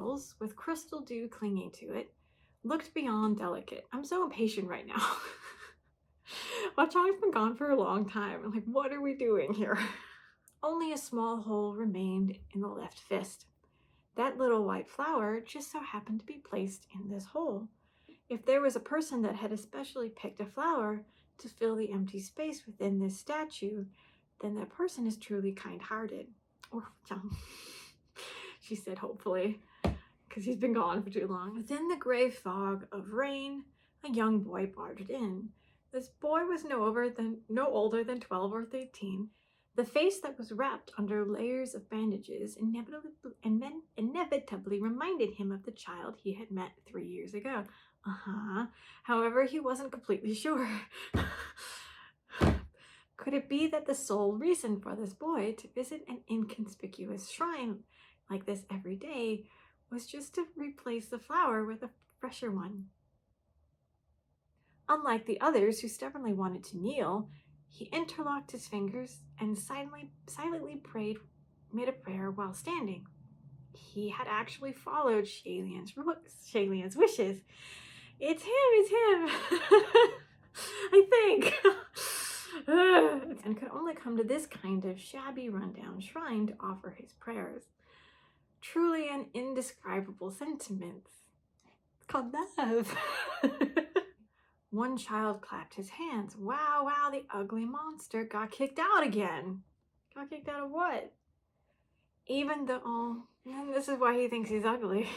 petals with crystal dew clinging to it looked beyond delicate. I'm so impatient right now. Mo Xiong's been gone for a long time. I'm like, what are we doing here? Only a small hole remained in the left fist. That little white flower just so happened to be placed in this hole. If there was a person that had especially picked a flower to fill the empty space within this statue, then that person is truly kind-hearted. Or she said hopefully, because he's been gone for too long. Within the gray fog of rain, a young boy barged in. This boy was no older than 12 or 13. The face that was wrapped under layers of bandages inevitably reminded him of the child he had met 3 years ago. However, he wasn't completely sure. Could it be that the sole reason for this boy to visit an inconspicuous shrine like this every day was just to replace the flower with a fresher one? Unlike the others who stubbornly wanted to kneel, he interlocked his fingers and silently made a prayer while standing. He had actually followed Xianlian's wishes. It's him! I think. And could only come to this kind of shabby rundown shrine to offer his prayers. Truly an indescribable sentiment. It's called love. One child clapped his hands. Wow, the ugly monster got kicked out again. Got kicked out of what? Even though, and this is why he thinks he's ugly.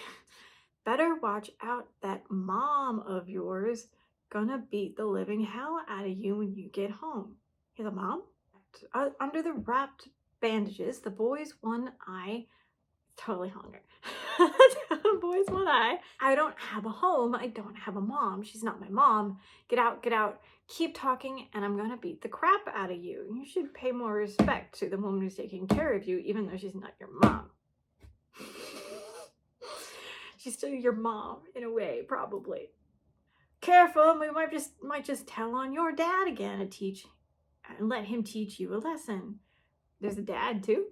Better watch out, that mom of yours gonna beat the living hell out of you when you get home. He's a mom? Under the wrapped bandages, the boy's one eye totally hungry. The boy's one eye. I don't have a home. I don't have a mom. She's not my mom. Get out, get out. Keep talking and I'm gonna beat the crap out of you. You should pay more respect to the woman who's taking care of you, even though she's not your mom. She's still your mom in a way, probably. Careful, we might just tell on your dad again and let him teach you a lesson. There's a dad too.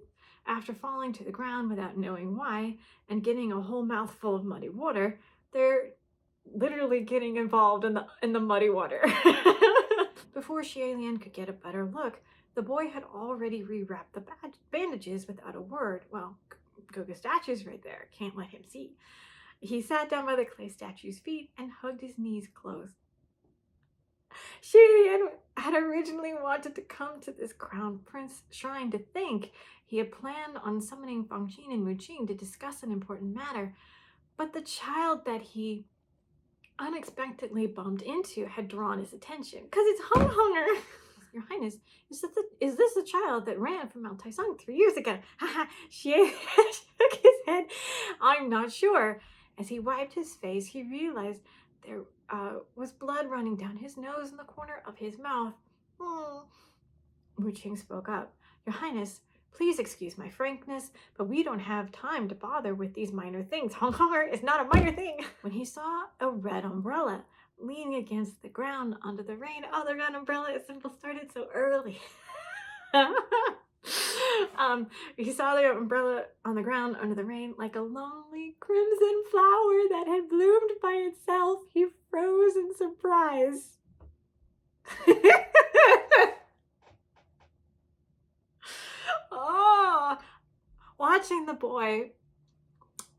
After falling to the ground without knowing why and getting a whole mouthful of muddy water, they're literally getting involved in the muddy water. Before Xianlian could get a better look, the boy had already rewrapped the bandages without a word. Well, Goga statue's right there. Can't let him see. He sat down by the clay statue's feet and hugged his knees close. Xianlian had originally wanted to come to this crown prince shrine to think. He had planned on summoning Fangxin and Muqing to discuss an important matter, but the child that he unexpectedly bumped into had drawn his attention. Because it's Hong. Your Highness, is this the child that ran from Mount Taisong 3 years ago? Haha, Xie shook his head. I'm not sure. As he wiped his face, he realized there was blood running down his nose and the corner of his mouth. Muqing spoke up. Your Highness, please excuse my frankness, but we don't have time to bother with these minor things. Hongkonger is not a minor thing. When he saw a red umbrella leaning against the ground under the rain, oh, the red umbrella symbol started so early. He saw the umbrella on the ground under the rain like a lonely crimson flower that had bloomed by itself. He froze in surprise. Oh, watching the boy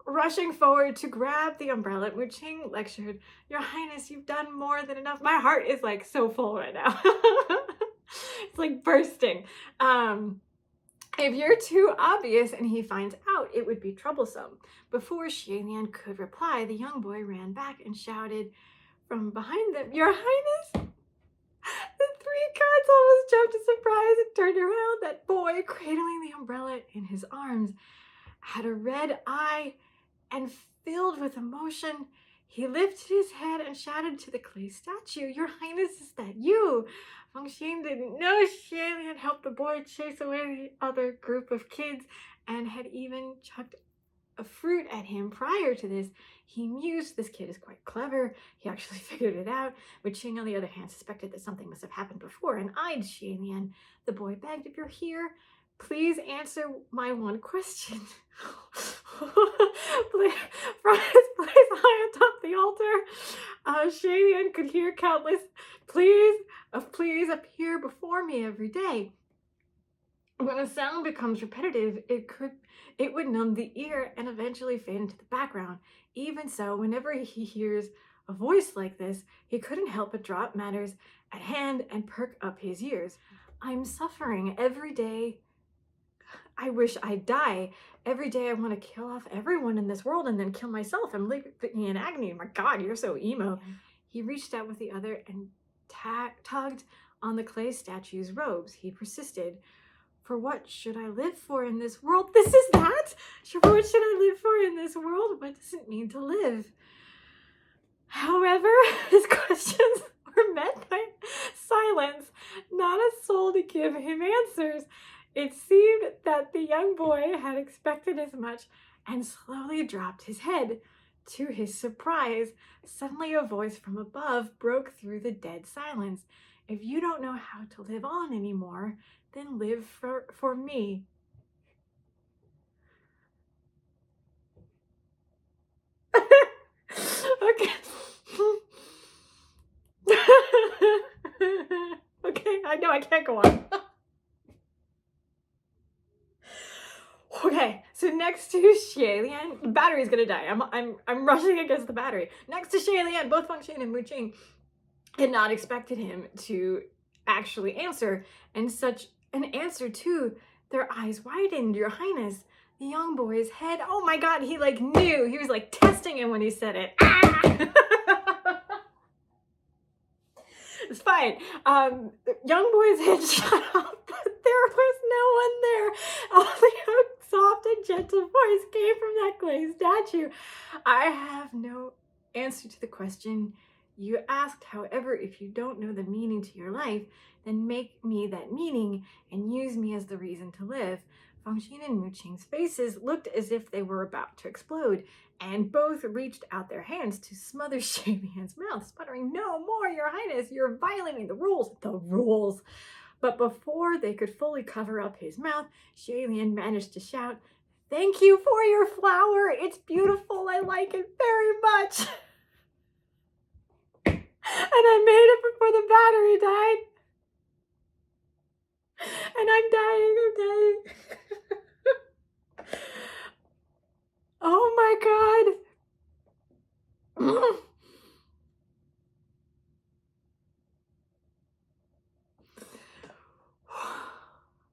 rushing forward to grab the umbrella, Muqing lectured, Your Highness, you've done more than enough. My heart is like so full right now. It's like bursting. If you're too obvious and he finds out, it would be troublesome. Before Xianlian could reply, the young boy ran back and shouted from behind them, Your Highness! The 3 cats almost jumped in surprise and turned around. That boy, cradling the umbrella in his arms, had a red eye, and filled with emotion, he lifted his head and shouted to the clay statue, Your Highness, is that you? Fangxin didn't know Xianlian had helped the boy chase away the other group of kids and had even chucked a fruit at him prior to this. He mused, this kid is quite clever. He actually figured it out. Muqing, on the other hand, suspected that something must have happened before and eyed Xianlian. The boy begged, If you're here, please answer my one question. From his place high atop the altar, Xianxia could hear countless pleas of please appear before me every day. When a sound becomes repetitive, it would numb the ear and eventually fade into the background. Even so, whenever he hears a voice like this, he couldn't help but drop matters at hand and perk up his ears. I'm suffering every day. I wish I'd die. Every day I want to kill off everyone in this world and then kill myself. I'm living in agony. My God, you're so emo. He reached out with the other and tugged on the clay statue's robes. He persisted. For what should I live for in this world? This is that? For what should I live for in this world? What does it mean to live? However, his questions were met by silence, not a soul to give him answers. It seemed that the young boy had expected as much and slowly dropped his head. To his surprise, suddenly a voice from above broke through the dead silence. If you don't know how to live on anymore, then live for me. Okay. Okay, I know I can't go on. Okay, so next to Xianxia, the battery's gonna die. I'm rushing against the battery. Next to Xianxia, both Feng Xian and Mo Xiong had not expected him to actually answer, and such an answer too. Their eyes widened. Your Highness, the young boy's head. Oh my God, he like knew. He was like testing him when he said it. It's fine. Young boy's head shut off, but there was no one there. Only a soft and gentle voice came from that clay statue. I have no answer to the question you asked. However, if you don't know the meaning to your life, then make me that meaning and use me as the reason to live. Feng Xian and Mo Xiong's faces looked as if they were about to explode, and both reached out their hands to smother Xianxia's mouth, sputtering, "No more, Your Highness, you're violating the rules." The rules! But before they could fully cover up his mouth, Xianxia managed to shout, "Thank you for your flower. It's beautiful. I like it very much." And I made it before the battery died. And I'm dying. Oh my God.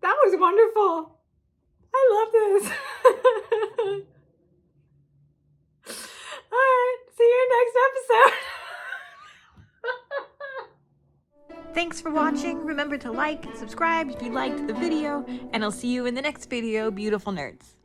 That was wonderful. I love this. All right, see you next episode. Thanks for watching. Remember to like and subscribe if you liked the video, and I'll see you in the next video, beautiful nerds.